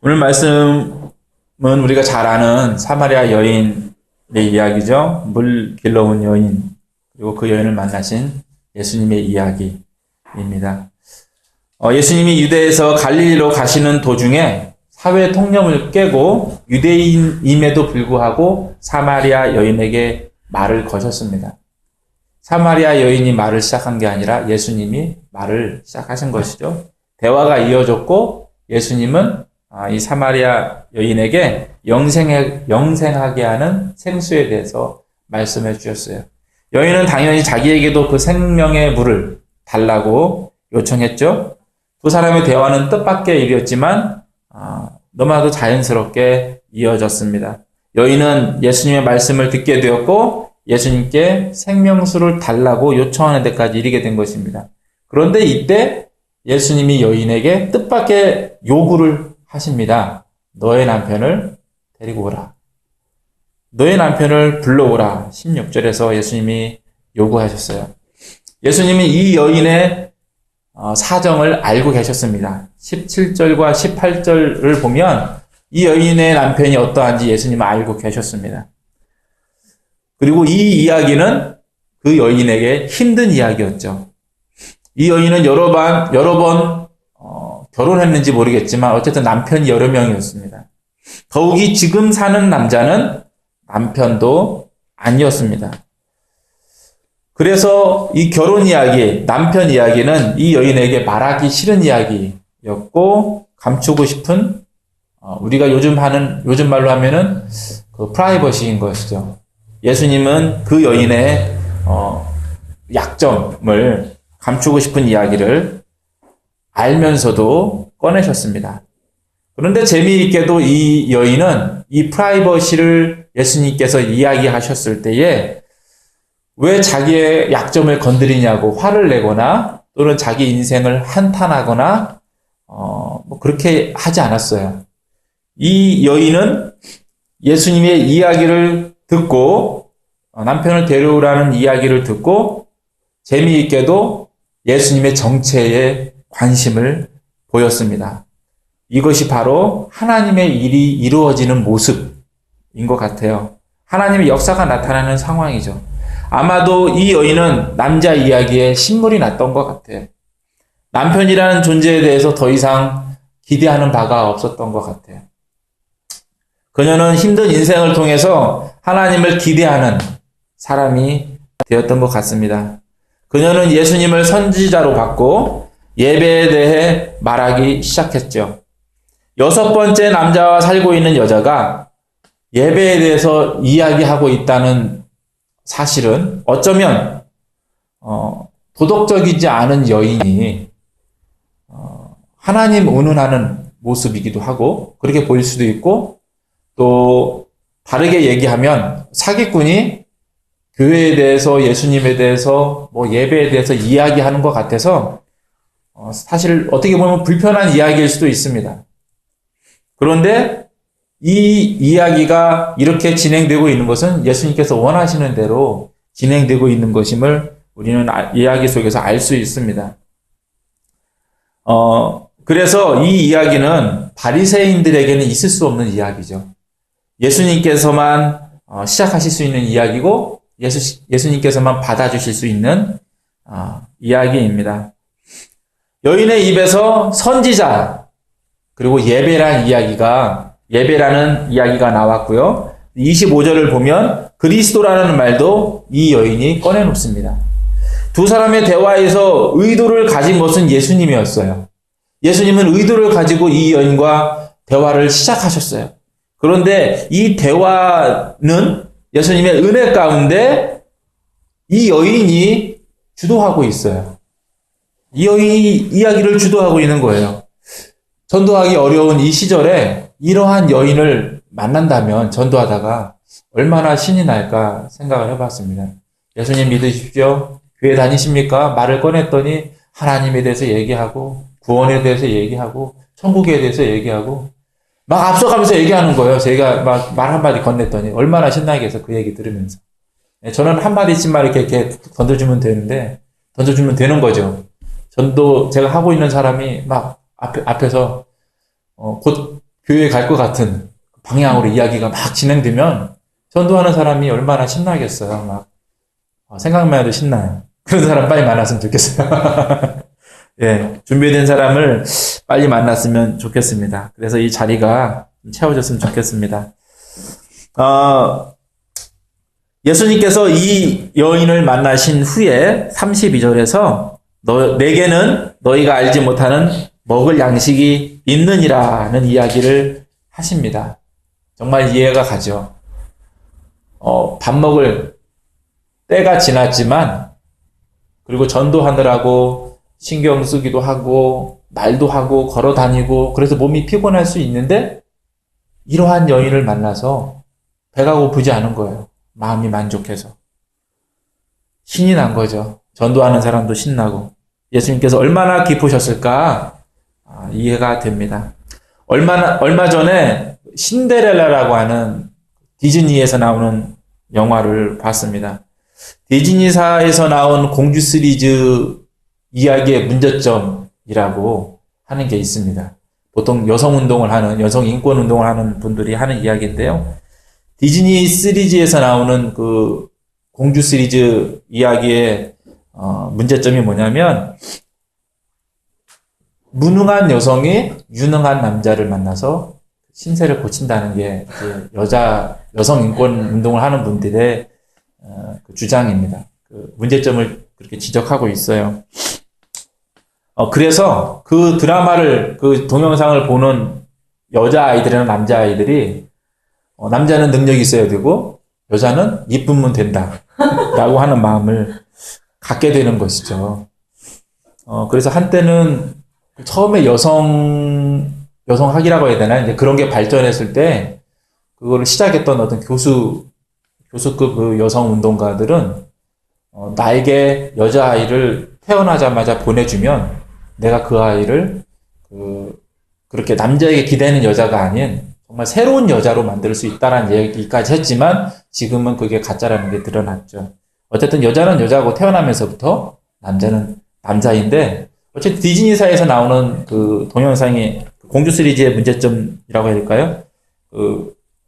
오늘 말씀은 우리가 잘 아는 사마리아 여인의 이야기죠. 물 길러온 여인, 그리고 그 여인을 만나신 예수님의 이야기입니다. 예수님이 유대에서 갈릴리로 가시는 도중에 사회 통념을 깨고 유대인임에도 불구하고 사마리아 여인에게 말을 거셨습니다. 사마리아 여인이 말을 시작한 게 아니라 예수님이 말을 시작하신 것이죠. 대화가 이어졌고 예수님은 이 사마리아 여인에게 영생하게 하는 생수에 대해서 말씀해 주셨어요. 여인은 당연히 자기에게도 그 생명의 물을 달라고 요청했죠. 두 사람의 대화는 뜻밖의 일이었지만 너무나도 자연스럽게 이어졌습니다. 여인은 예수님의 말씀을 듣게 되었고 예수님께 생명수를 달라고 요청하는 데까지 이르게 된 것입니다. 그런데 이때 예수님이 여인에게 뜻밖의 요구를 하십니다. 너의 남편을 데리고 오라. 너의 남편을 불러오라. 16절에서 예수님이 요구하셨어요. 예수님은 이 여인의 사정을 알고 계셨습니다. 17절과 18절을 보면 이 여인의 남편이 어떠한지 예수님은 알고 계셨습니다. 그리고 이 이야기는 그 여인에게 힘든 이야기였죠. 이 여인은 여러 번 결혼했는지 모르겠지만 어쨌든 남편이 여러 명이었습니다. 더욱이 지금 사는 남자는 남편도 아니었습니다. 그래서 이 결혼 이야기, 남편 이야기는 이 여인에게 말하기 싫은 이야기였고 감추고 싶은 우리가 요즘 말로 하면은 그 프라이버시인 것이죠. 예수님은 그 여인의 약점을 감추고 싶은 이야기를 알면서도 꺼내셨습니다. 그런데 재미있게도 이 여인은 이 프라이버시를 예수님께서 이야기하셨을 때에 왜 자기의 약점을 건드리냐고 화를 내거나 또는 자기 인생을 한탄하거나 그렇게 하지 않았어요. 이 여인은 예수님의 이야기를 듣고 남편을 데려오라는 이야기를 듣고 재미있게도 예수님의 정체에 관심을 보였습니다. 이것이 바로 하나님의 일이 이루어지는 모습인 것 같아요. 하나님의 역사가 나타나는 상황이죠. 아마도 이 여인은 남자 이야기에 신물이 났던 것 같아요. 남편이라는 존재에 대해서 더 이상 기대하는 바가 없었던 것 같아요. 그녀는 힘든 인생을 통해서 하나님을 기대하는 사람이 되었던 것 같습니다. 그녀는 예수님을 선지자로 받고 예배에 대해 말하기 시작했죠. 6번째 남자와 살고 있는 여자가 예배에 대해서 이야기하고 있다는 사실은 어쩌면 도덕적이지 않은 여인이 하나님 운운하는 모습이기도 하고 그렇게 보일 수도 있고 또 다르게 얘기하면 사기꾼이 교회에 대해서 예수님에 대해서 예배에 대해서 이야기하는 것 같아서 사실 어떻게 보면 불편한 이야기일 수도 있습니다. 그런데 이 이야기가 이렇게 진행되고 있는 것은 예수님께서 원하시는 대로 진행되고 있는 것임을 우리는 이야기 속에서 알 수 있습니다. 그래서 이 이야기는 바리새인들에게는 있을 수 없는 이야기죠. 예수님께서만 시작하실 수 있는 이야기고 예수님께서만 받아주실 수 있는 이야기입니다. 여인의 입에서 선지자 그리고 예배라는 이야기가 나왔고요. 25절을 보면 그리스도라는 말도 이 여인이 꺼내놓습니다. 두 사람의 대화에서 의도를 가진 것은 예수님이었어요. 예수님은 의도를 가지고 이 여인과 대화를 시작하셨어요. 그런데 이 대화는 예수님의 은혜 가운데 이 여인이 주도하고 있어요. 이 여인이 이야기를 주도하고 있는 거예요. 전도하기 어려운 이 시절에 이러한 여인을 만난다면 전도하다가 얼마나 신이 날까 생각을 해봤습니다. 예수님 믿으십시오. 교회 다니십니까? 말을 꺼냈더니 하나님에 대해서 얘기하고 구원에 대해서 얘기하고 천국에 대해서 얘기하고 막 앞서가면서 얘기하는 거예요. 제가 막 말 한마디 건넸더니 얼마나 신나겠어 그 얘기 들으면서. 저는 한마디씩만 이렇게 던져주면 되는 거죠. 전도 제가 하고 있는 사람이 막 앞에서 곧 교회 갈 것 같은 방향으로 이야기가 막 진행되면 전도하는 사람이 얼마나 신나겠어요. 막 생각만 해도 신나요. 그런 사람 빨리 만났으면 좋겠어요. 예, 준비된 사람을 빨리 만났으면 좋겠습니다. 그래서 이 자리가 채워졌으면 좋겠습니다. 예수님께서 이 여인을 만나신 후에 32절에서 내게는 너희가 알지 못하는 먹을 양식이 있느니라는 이야기를 하십니다. 정말 이해가 가죠. 밥 먹을 때가 지났지만, 그리고 전도하느라고 신경 쓰기도 하고 말도 하고 걸어 다니고 그래서 몸이 피곤할 수 있는데, 이러한 여인을 만나서 배가 고프지 않은 거예요. 마음이 만족해서. 신이 난 거죠. 전도하는 사람도 신나고. 예수님께서 얼마나 기쁘셨을까 이해가 됩니다. 얼마 전에 신데렐라라고 하는 디즈니에서 나오는 영화를 봤습니다. 디즈니사에서 나온 공주 시리즈 이야기의 문제점이라고 하는 게 있습니다. 보통 여성 인권 운동을 하는 분들이 하는 이야기인데요. 디즈니 시리즈에서 나오는 그 공주 시리즈 이야기의 문제점이 뭐냐면, 무능한 여성이 유능한 남자를 만나서 신세를 고친다는 게 여성 인권 운동을 하는 분들의 그 주장입니다. 그 문제점을 그렇게 지적하고 있어요. 그래서 그 드라마를, 그 동영상을 보는 여자아이들이나 남자아이들이 남자는 능력이 있어야 되고 여자는 이쁘면 된다 라고 하는 마음을 갖게 되는 것이죠. 그래서 한때는 처음에 여성학이라고 해야 되나? 이제 그런 게 발전했을 때 그거를 시작했던 어떤 교수급 그 여성 운동가들은 나에게 여자아이를 태어나자마자 보내주면 내가 그 아이를 그렇게 남자에게 기대는 여자가 아닌 정말 새로운 여자로 만들 수 있다라는 얘기까지 했지만, 지금은 그게 가짜라는 게 드러났죠. 어쨌든 여자는 여자고 태어나면서부터 남자는 남자인데, 어쨌든 디즈니사에서 나오는 그 동영상이 공주 시리즈의 문제점이라고 해야 될까요?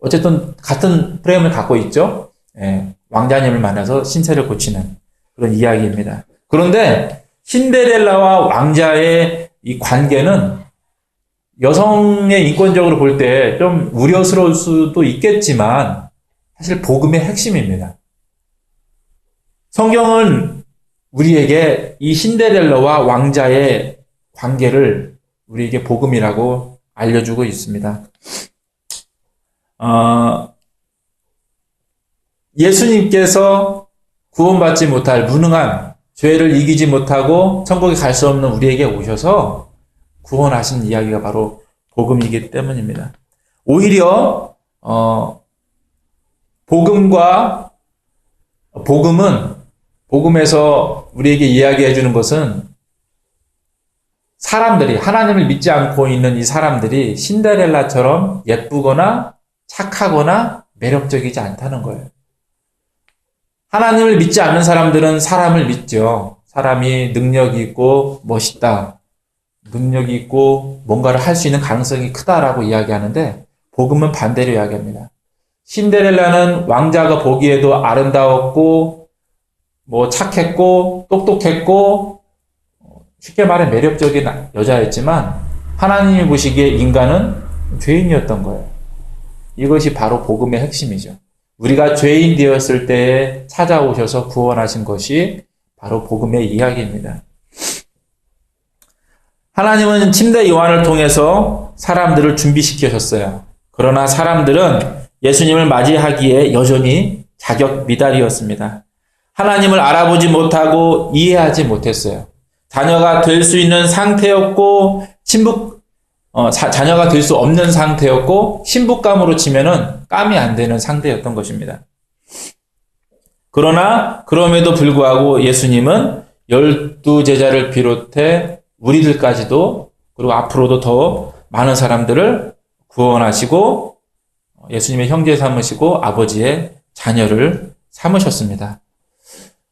어쨌든 같은 프레임을 갖고 있죠. 예, 왕자님을 만나서 신세를 고치는 그런 이야기입니다. 그런데 신데렐라와 왕자의 이 관계는 여성의 인권적으로 볼 때 좀 우려스러울 수도 있겠지만 사실 복음의 핵심입니다. 성경은 우리에게 이 신데렐라와 왕자의 관계를 우리에게 복음이라고 알려주고 있습니다. 예수님께서 구원받지 못할 무능한, 죄를 이기지 못하고 천국에 갈 수 없는 우리에게 오셔서 구원하신 이야기가 바로 복음이기 때문입니다. 오히려 복음에서 우리에게 이야기해 주는 것은 사람들이, 하나님을 믿지 않고 있는 이 사람들이 신데렐라처럼 예쁘거나 착하거나 매력적이지 않다는 거예요. 하나님을 믿지 않는 사람들은 사람을 믿죠. 사람이 능력이 있고 멋있다, 능력이 있고 뭔가를 할 수 있는 가능성이 크다라고 이야기하는데, 복음은 반대로 이야기합니다. 신데렐라는 왕자가 보기에도 아름다웠고 착했고 똑똑했고 쉽게 말해 매력적인 여자였지만, 하나님이 보시기에 인간은 죄인이었던 거예요. 이것이 바로 복음의 핵심이죠. 우리가 죄인 되었을 때에 찾아오셔서 구원하신 것이 바로 복음의 이야기입니다. 하나님은 침대 요한을 통해서 사람들을 준비시키셨어요. 그러나 사람들은 예수님을 맞이하기에 여전히 자격 미달이었습니다. 하나님을 알아보지 못하고 이해하지 못했어요. 자녀가 될 수 있는 상태였고, 자녀가 될 수 없는 상태였고, 신부감으로 치면은 깜이 안 되는 상태였던 것입니다. 그러나 그럼에도 불구하고 예수님은 12제자를 비롯해 우리들까지도, 그리고 앞으로도 더 많은 사람들을 구원하시고 예수님의 형제 삼으시고 아버지의 자녀를 삼으셨습니다.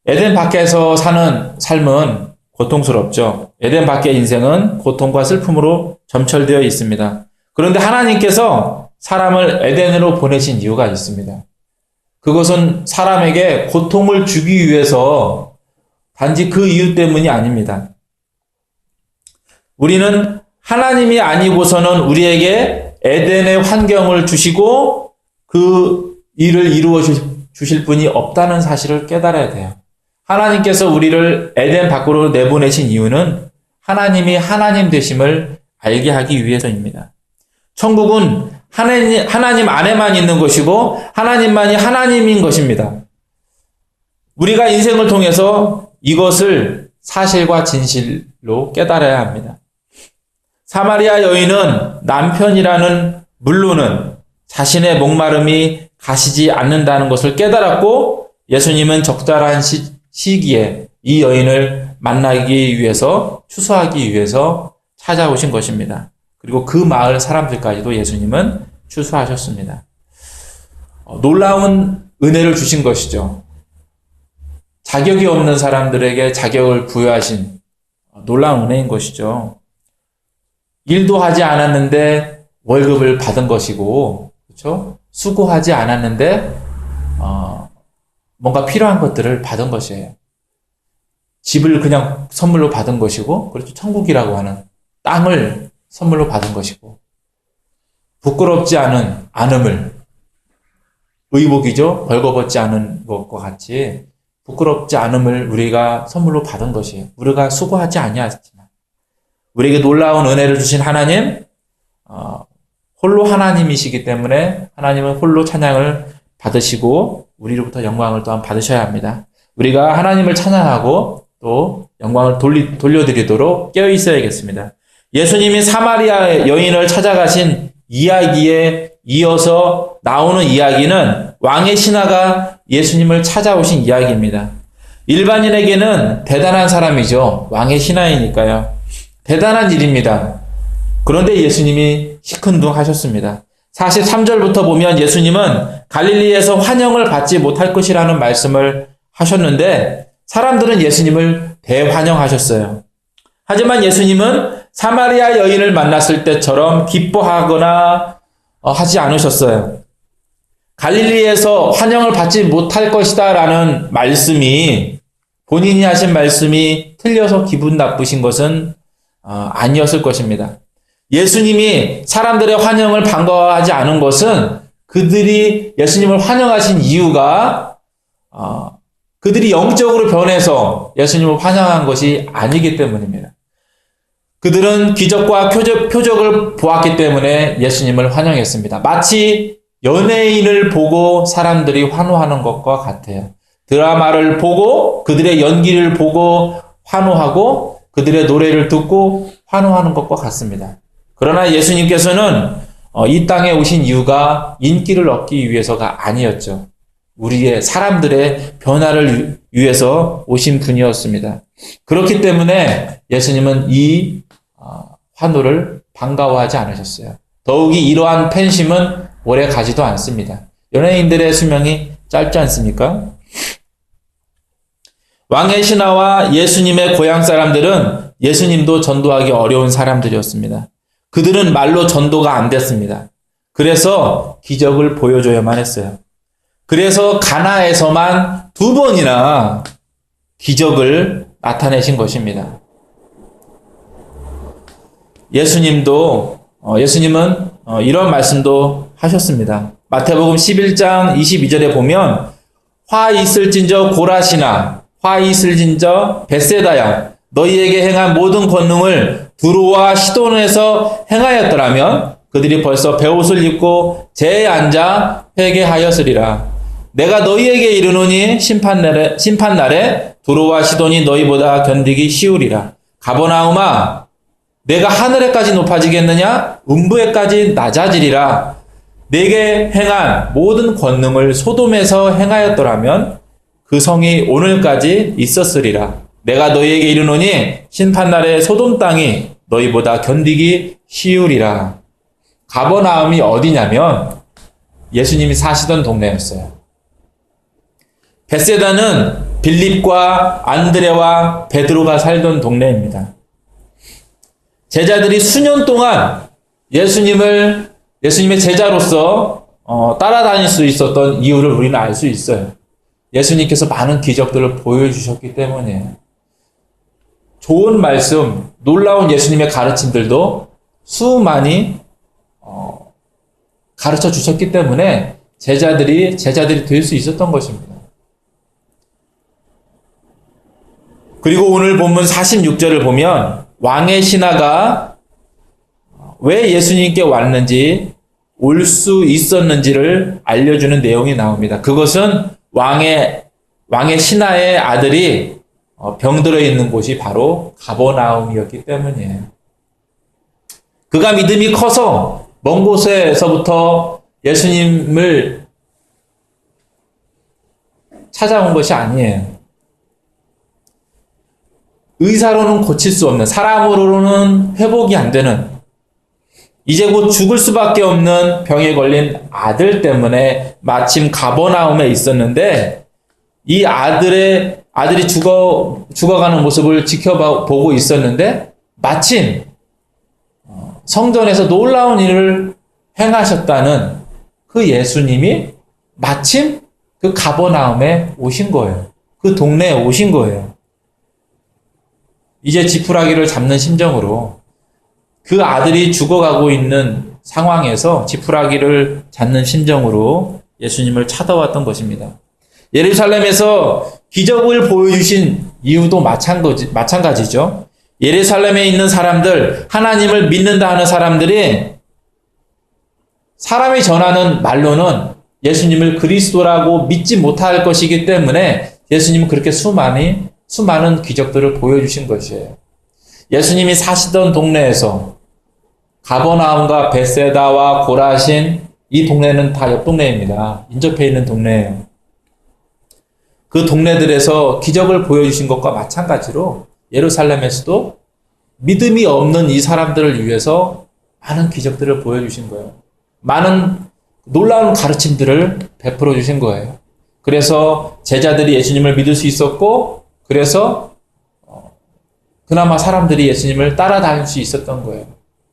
에덴 밖에서 사는 삶은 고통스럽죠. 에덴 밖의 인생은 고통과 슬픔으로 점철되어 있습니다. 그런데 하나님께서 사람을 에덴으로 보내신 이유가 있습니다. 그것은 사람에게 고통을 주기 위해서 단지 그 이유 때문이 아닙니다. 우리는 하나님이 아니고서는 우리에게 에덴의 환경을 주시고 그 일을 이루어 주실 분이 없다는 사실을 깨달아야 돼요. 하나님께서 우리를 에덴 밖으로 내보내신 이유는 하나님이 하나님 되심을 알게 하기 위해서입니다. 천국은 하나님 안에만 있는 것이고 하나님만이 하나님인 것입니다. 우리가 인생을 통해서 이것을 사실과 진실로 깨달아야 합니다. 사마리아 여인은 남편이라는 물로는 자신의 목마름이 가시지 않는다는 것을 깨달았고 예수님은 적절한 시기에 이 여인을 만나기 위해서 추수하기 위해서 찾아오신 것입니다. 그리고 그 마을 사람들까지도 예수님은 추수하셨습니다. 놀라운 은혜를 주신 것이죠. 자격이 없는 사람들에게 자격을 부여하신 놀라운 은혜인 것이죠. 일도 하지 않았는데 월급을 받은 것이고, 그렇죠? 수고하지 않았는데 뭔가 필요한 것들을 받은 것이에요. 집을 그냥 선물로 받은 것이고, 그렇죠? 천국이라고 하는 땅을 선물로 받은 것이고, 부끄럽지 않은 안음을, 의복이죠? 벌거벗지 않은 것과 같이 부끄럽지 않음을 우리가 선물로 받은 것이에요. 우리가 수고하지 아니하지만 우리에게 놀라운 은혜를 주신 하나님, 홀로 하나님이시기 때문에 하나님은 홀로 찬양을 받으시고 우리로부터 영광을 또한 받으셔야 합니다. 우리가 하나님을 찬양하고 또 영광을 돌려드리도록 깨어 있어야겠습니다. 예수님이 사마리아 여인을 찾아가신 이야기에 이어서 나오는 이야기는 왕의 신하가 예수님을 찾아오신 이야기입니다. 일반인에게는 대단한 사람이죠. 왕의 신하이니까요. 대단한 일입니다. 그런데 예수님이 시큰둥하셨습니다. 43절부터 보면 예수님은 갈릴리에서 환영을 받지 못할 것이라는 말씀을 하셨는데 사람들은 예수님을 대환영하셨어요. 하지만 예수님은 사마리아 여인을 만났을 때처럼 기뻐하거나 하지 않으셨어요. 갈릴리에서 환영을 받지 못할 것이다 라는 말씀이 본인이 하신 말씀이 틀려서 기분 나쁘신 것은 아니었을 것입니다. 예수님이 사람들의 환영을 반가워하지 않은 것은 그들이 예수님을 환영하신 이유가 그들이 영적으로 변해서 예수님을 환영한 것이 아니기 때문입니다. 그들은 기적과 표적을 보았기 때문에 예수님을 환영했습니다. 마치 연예인을 보고 사람들이 환호하는 것과 같아요. 드라마를 보고 그들의 연기를 보고 환호하고 그들의 노래를 듣고 환호하는 것과 같습니다. 그러나 예수님께서는 이 땅에 오신 이유가 인기를 얻기 위해서가 아니었죠. 우리의 사람들의 변화를 위해서 오신 분이었습니다. 그렇기 때문에 예수님은 이 환호를 반가워하지 않으셨어요. 더욱이 이러한 팬심은 오래 가지도 않습니다. 연예인들의 수명이 짧지 않습니까? 왕의 신하와 예수님의 고향 사람들은 예수님도 전도하기 어려운 사람들이었습니다. 그들은 말로 전도가 안 됐습니다. 그래서 기적을 보여줘야만 했어요. 그래서 가나에서만 2번이나 기적을 나타내신 것입니다. 예수님은 이런 말씀도 하셨습니다. 마태복음 11장 22절에 보면 화 있을진저 고라시나 화 있을진저 벳세다야 너희에게 행한 모든 권능을 두로와 시돈에서 행하였더라면 그들이 벌써 베옷을 입고 제에 앉아 회개하였으리라. 내가 너희에게 이르노니 심판날에 두로와 시돈이 너희보다 견디기 쉬우리라. 가버나움아 내가 하늘에까지 높아지겠느냐? 음부에까지 낮아지리라. 내게 행한 모든 권능을 소돔에서 행하였더라면 그 성이 오늘까지 있었으리라. 내가 너희에게 이르노니 심판날에 소돔 땅이 너희보다 견디기 쉬우리라. 가버나움이 어디냐면 예수님이 사시던 동네였어요. 벳세다는 빌립과 안드레와 베드로가 살던 동네입니다. 제자들이 수년 동안 예수님의 제자로서 따라다닐 수 있었던 이유를 우리는 알 수 있어요. 예수님께서 많은 기적들을 보여주셨기 때문이에요. 좋은 말씀, 놀라운 예수님의 가르침들도 수많이 가르쳐 주셨기 때문에 제자들이 될 수 있었던 것입니다. 그리고 오늘 본문 46절을 보면 왕의 신하가 왜 예수님께 왔는지, 올 수 있었는지를 알려주는 내용이 나옵니다. 그것은 왕의 신하의 아들이 병들어 있는 곳이 바로 가버나움이었기 때문이에요. 그가 믿음이 커서 먼 곳에서부터 예수님을 찾아온 것이 아니에요. 의사로는 고칠 수 없는, 사람으로는 회복이 안 되는, 이제 곧 죽을 수밖에 없는 병에 걸린 아들 때문에 마침 가버나움에 있었는데, 이 아들이 죽어가는 모습을 지켜보고 있었는데, 마침 성전에서 놀라운 일을 행하셨다는 그 예수님이 마침 그 가버나움에 오신 거예요. 그 동네에 오신 거예요. 이제 지푸라기를 잡는 심정으로 그 아들이 죽어가고 있는 상황에서 지푸라기를 잡는 심정으로 예수님을 찾아왔던 것입니다. 예루살렘에서 기적을 보여주신 이유도 마찬가지죠. 예루살렘에 있는 사람들, 하나님을 믿는다 하는 사람들이 사람이 전하는 말로는 예수님을 그리스도라고 믿지 못할 것이기 때문에 예수님은 그렇게 수많은 기적들을 보여주신 것이에요. 예수님이 사시던 동네에서 가버나움과 벳세다와 고라신, 이 동네는 다 옆 동네입니다. 인접해 있는 동네예요. 그 동네들에서 기적을 보여주신 것과 마찬가지로 예루살렘에서도 믿음이 없는 이 사람들을 위해서 많은 기적들을 보여주신 거예요. 많은 놀라운 가르침들을 베풀어 주신 거예요. 그래서 제자들이 예수님을 믿을 수 있었고, 그래서 그나마 사람들이 예수님을 따라다닐 수 있었던 거예요.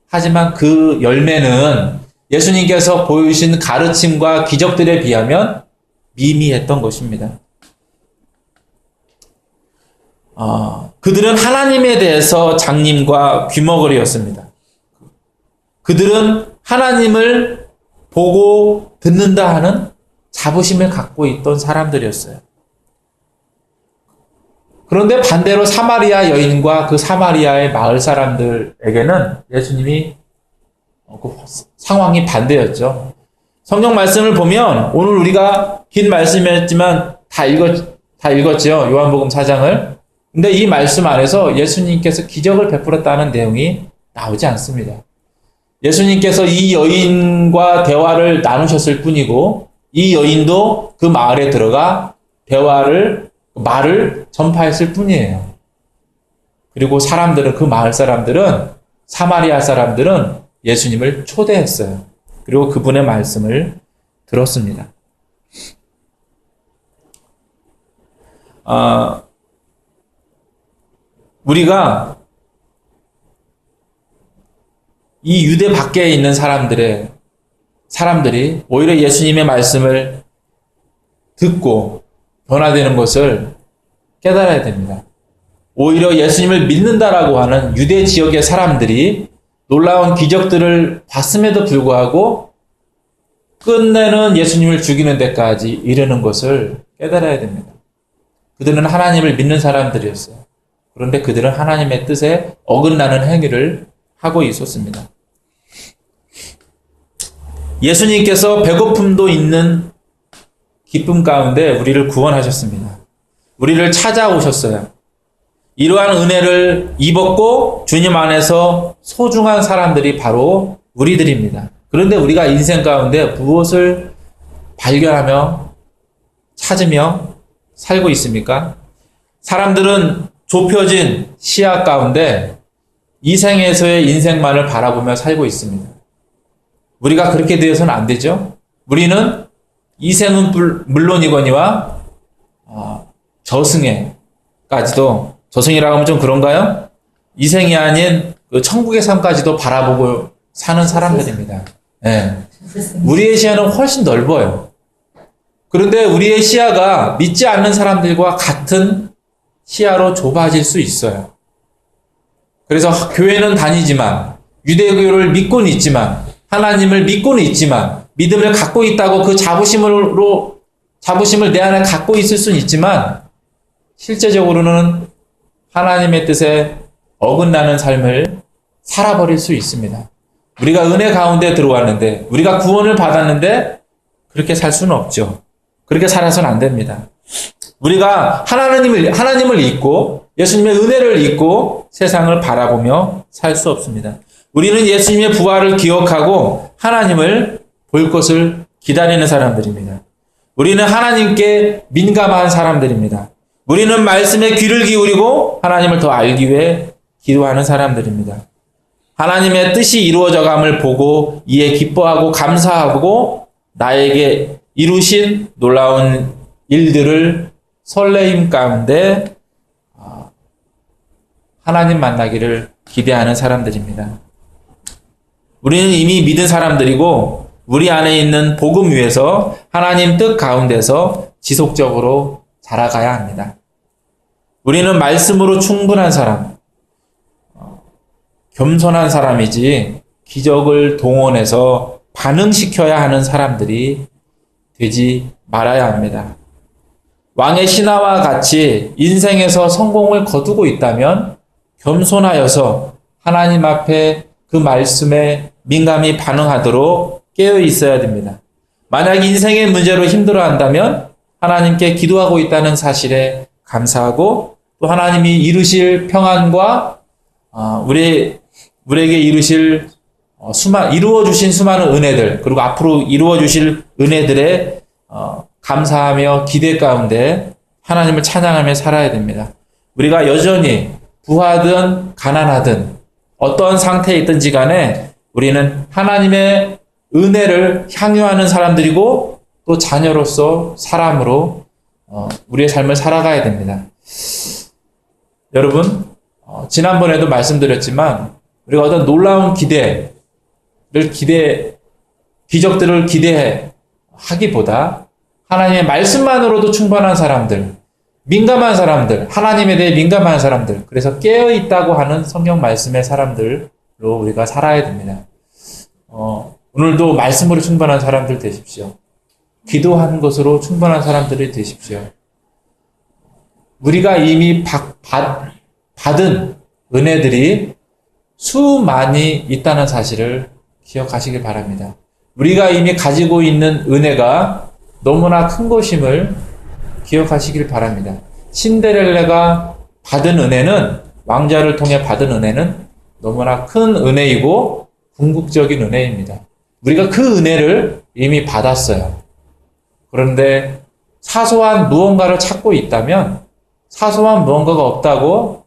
하지만 그 열매는 예수님께서 보여주신 가르침과 기적들에 비하면 미미했던 것입니다. 그들은 하나님에 대해서 장님과 귀머거리였습니다. 그들은 하나님을 보고 듣는다 하는 자부심을 갖고 있던 사람들이었어요. 그런데 반대로 사마리아 여인과 그 사마리아의 마을 사람들에게는 예수님이 그 상황이 반대였죠. 성경 말씀을 보면 오늘 우리가 긴 말씀이었지만 다 읽었죠. 요한복음 4장을. 근데 이 말씀 안에서 예수님께서 기적을 베풀었다는 내용이 나오지 않습니다. 예수님께서 이 여인과 대화를 나누셨을 뿐이고, 이 여인도 그 마을에 들어가 말을 전파했을 뿐이에요. 그리고 그 마을 사람들은, 사마리아 사람들은 예수님을 초대했어요. 그리고 그분의 말씀을 들었습니다. 우리가 이 유대 밖에 있는 사람들이 오히려 예수님의 말씀을 듣고 변화되는 것을 깨달아야 됩니다. 오히려 예수님을 믿는다라고 하는 유대 지역의 사람들이 놀라운 기적들을 봤음에도 불구하고 끝내는 예수님을 죽이는 데까지 이르는 것을 깨달아야 됩니다. 그들은 하나님을 믿는 사람들이었어요. 그런데 그들은 하나님의 뜻에 어긋나는 행위를 하고 있었습니다. 예수님께서 배고픔도 있는 기쁨 가운데 우리를 구원하셨습니다. 우리를 찾아오셨어요. 이러한 은혜를 입었고 주님 안에서 소중한 사람들이 바로 우리들입니다. 그런데 우리가 인생 가운데 무엇을 발견하며 찾으며 살고 있습니까? 사람들은 좁혀진 시야 가운데 이 생에서의 인생만을 바라보며 살고 있습니다. 우리가 그렇게 되어서는 안 되죠. 우리는 이 생은 물론이거니와 저승이라고 하면 좀 그런가요? 이 생이 아닌 그 천국의 삶까지도 바라보고 사는 사람들입니다. 예. 우리의 시야는 훨씬 넓어요. 그런데 우리의 시야가 믿지 않는 사람들과 같은 시야로 좁아질 수 있어요. 그래서 교회는 다니지만, 유대교를 믿고는 있지만, 하나님을 믿고는 있지만, 믿음을 갖고 있다고 그 자부심을 내 안에 갖고 있을 수는 있지만, 실제적으로는 하나님의 뜻에 어긋나는 삶을 살아버릴 수 있습니다. 우리가 은혜 가운데 들어왔는데, 우리가 구원을 받았는데, 그렇게 살 수는 없죠. 그렇게 살아서는 안 됩니다. 우리가 하나님을 잊고, 예수님의 은혜를 잊고 세상을 바라보며 살 수 없습니다. 우리는 예수님의 부활을 기억하고 하나님을 볼 것을 기다리는 사람들입니다. 우리는 하나님께 민감한 사람들입니다. 우리는 말씀에 귀를 기울이고 하나님을 더 알기 위해 기도하는 사람들입니다. 하나님의 뜻이 이루어져감을 보고 이에 기뻐하고 감사하고 나에게 이루신 놀라운 일들을 설레임 가운데 하나님 만나기를 기대하는 사람들입니다. 우리는 이미 믿은 사람들이고 우리 안에 있는 복음 위에서 하나님 뜻 가운데서 지속적으로 자라가야 합니다. 우리는 말씀으로 충분한 사람, 겸손한 사람이지 기적을 동원해서 반응시켜야 하는 사람들이 되지 말아야 합니다. 왕의 신하와 같이 인생에서 성공을 거두고 있다면 겸손하여서 하나님 앞에 그 말씀에 민감히 반응하도록 깨어 있어야 됩니다. 만약 인생의 문제로 힘들어한다면 하나님께 기도하고 있다는 사실에 감사하고 또 하나님이 이루실 평안과 우리에게 이루어 주신 수많은 은혜들 그리고 앞으로 이루어 주실 은혜들에 감사하며 기대 가운데 하나님을 찬양하며 살아야 됩니다. 우리가 여전히 부하든 가난하든 어떤 상태에 있든지 간에 우리는 하나님의 은혜를 향유하는 사람들이고 또 자녀로서 사람으로 우리의 삶을 살아가야 됩니다. 여러분, 지난번에도 말씀드렸지만 우리가 어떤 놀라운 기적들을 기대하기보다 하나님의 말씀만으로도 충분한 사람들, 민감한 사람들, 하나님에 대해 민감한 사람들, 그래서 깨어있다고 하는 성경 말씀의 사람들로 우리가 살아야 됩니다. 오늘도 말씀으로 충분한 사람들 되십시오. 기도하는 것으로 충분한 사람들이 되십시오. 우리가 이미 받은 은혜들이 수많이 있다는 사실을 기억하시길 바랍니다. 우리가 이미 가지고 있는 은혜가 너무나 큰 것임을 기억하시길 바랍니다. 신데렐라가 받은 은혜는, 왕자를 통해 받은 은혜는 너무나 큰 은혜이고 궁극적인 은혜입니다. 우리가 그 은혜를 이미 받았어요. 그런데 사소한 무언가를 찾고 있다면 사소한 무언가가 없다고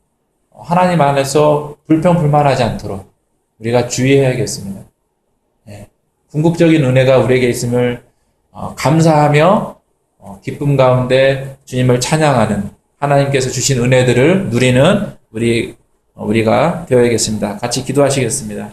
하나님 안에서 불평불만하지 않도록 우리가 주의해야겠습니다. 궁극적인 은혜가 우리에게 있음을 감사하며 기쁨 가운데 주님을 찬양하는 하나님께서 주신 은혜들을 누리는 우리가 되어야겠습니다. 같이 기도하시겠습니다.